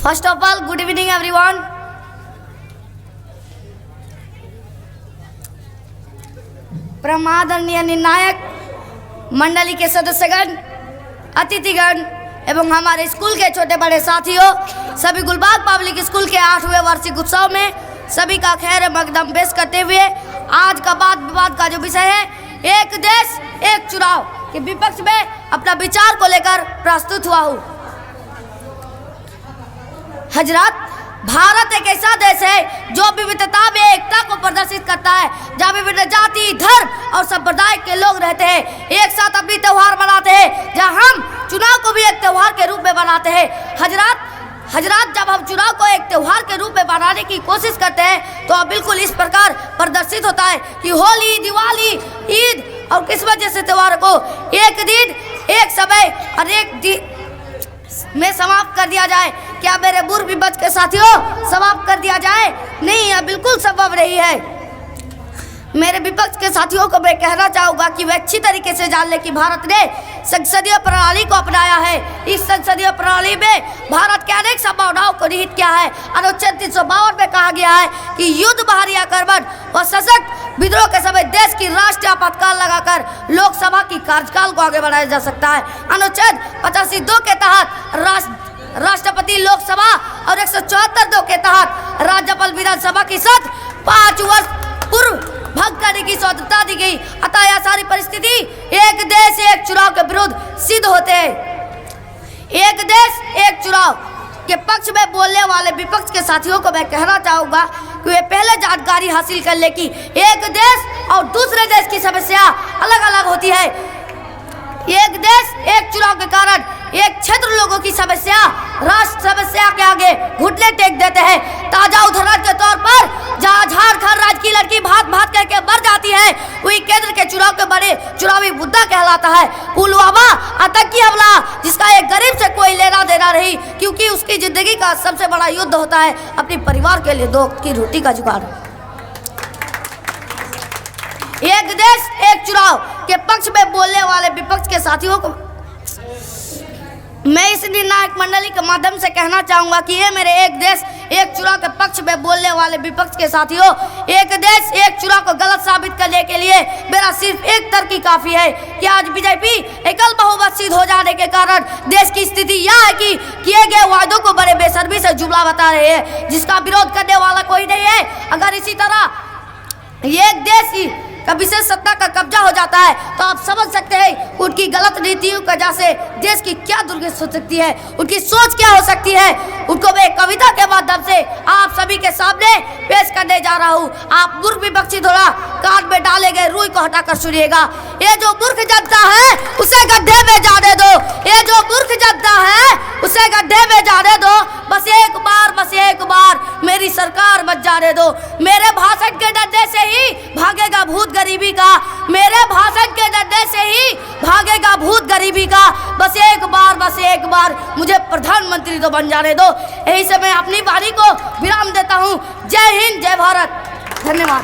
First of all, good evening everyone. परमादरणीय निर्णायक मंडली के सदस्यगण, अतिथिगण एवं हमारे स्कूल के छोटे बड़े साथियों, सभी गुलबाग पब्लिक स्कूल के 8वें वार्षिक उत्सव में सभी का खैर मकदम पेश करते हुए आज का वाद विवाद का जो विषय है, एक देश एक चुनाव के विपक्ष में अपना विचार को लेकर प्रस्तुत हुआ हूँ। हजरत, भारत एक ऐसा देश है जो विविधता में एकता को प्रदर्शित करता है, जहाँ विभिन्न जाति, धर्म और संप्रदाय के लोग रहते हैं, एक साथ अपनी त्योहार मनाते हैं, जहाँ हम चुनाव को भी एक त्योहार के रूप में बनाते हैं। हजरत, जब हम चुनाव को एक त्योहार के रूप में बनाने की कोशिश करते हैं तो बिल्कुल इस प्रकार प्रदर्शित होता है कि होली, दिवाली, ईद और क्रिसमस जैसे त्योहारों को एक दिन, एक समय और एक दिन में समाप्त कर दिया जाए। क्या मेरे बुर विपक्ष के साथियों, समाप्त कर दिया जाए? नहीं, यह बिल्कुल संभव नहीं है। मेरे विपक्ष के साथियों को मैं कहना चाहूँगा कि वे अच्छी तरीके से जान लें कि भारत ने संसदीय प्रणाली को अपनाया है। इस संसदीय प्रणाली में भारत के अनेक संभावनाओं को निहित किया है। अनुच्छेद 352 में कहा गया है कि युद्ध, बाहरी आक्रमण और सशक्त विद्रोह के समय देश की राष्ट्रीय आपातकाल लगाकर लोकसभा की कार्यकाल को आगे बढ़ाया जा सकता है। अनुच्छेद 85(2) के तहत राष्ट्रपति, लोकसभा और 174(2) के तहत राज्यपाल, विधानसभा की सत्र 5 वर्ष पूर्व भंग करने की स्वतंत्रता दी गई। अतः यह सारी परिस्थिति एक देश एक चुनाव के विरुद्ध सिद्ध होते हैं। एक देश एक चुनाव के पक्ष में बोलने वाले विपक्ष के साथियों को मैं कहना चाहूँगा कि वे पहले जानकारी हासिल कर ले कि एक देश और दूसरे देश की समस्या अलग अलग होती है। एक देश एक चुनाव के कारण एक क्षेत्र लोगों की समस्या राष्ट्र समस्या के आगे घुटने टेक देते हैं। ताजा उदाहरण के तौर पर जहां झारखंड राज्य की लड़की भात भात करके मर जाती है, वही केंद्र के चुनाव के बड़े चुनावी मुद्दा कहलाता है पुलवामा आतंकी हमला, जिसका एक गरीब से कोई लेना देना नहीं, क्योंकि उसकी जिंदगी का सबसे बड़ा युद्ध होता है अपने परिवार के लिए 2 वक्त की रोटी का जुगाड़। एक देश एक चुनाव के पक्ष में बोलने वाले विपक्ष के साथियों को मैं इस निर्णायक मंडली के माध्यम से कहना चाहूँगा कि ये मेरे एक देश एक चुनाव के पक्ष में बोलने वाले विपक्ष के साथियों, एक देश एक चुनाव को गलत साबित करने के लिए मेरा सिर्फ एक तर्क ही काफ़ी है कि आज बीजेपी एकल बहुमत सिद्ध हो जाने के कारण देश की स्थिति यह है कि किए गए वादों को बड़े बेशर्मी से जुमला बता रहे हैं, जिसका विरोध करने वाला कोई नहीं है। अगर इसी तरह एक देश की विशेष सत्ता का कब्जा हो जाता है तो आप समझ सकते हैं उनकी गलत नीतियों की वजह से देश की क्या दुर्गति हो सकती है, उनकी सोच क्या हो सकती है। उनको मैं कविता के माध्यम से आप सभी के सामने पेश करने जा रहा हूँ। आप मूर्ख विपक्षी थोड़ा कान में डाले गए रुई को हटाकर सुनिएगा। ये जो मूर्ख जनता है उसे गड्ढे में जाने दो, ये जो मूर्ख जनता है उसे गड्ढे में जाने दो। बस एक बार मेरी सरकार बच जाने दो। मेरे भाषण के डंडे से ही भागेगा भूत गरीबी का, मेरे भाषण के डंडे से ही भागेगा भूत गरीबी का। बस एक बार मुझे प्रधानमंत्री तो बन जाने दो। यही से मैं अपनी वाणी को विराम देता हूँ। जय हिंद, जय भारत, धन्यवाद।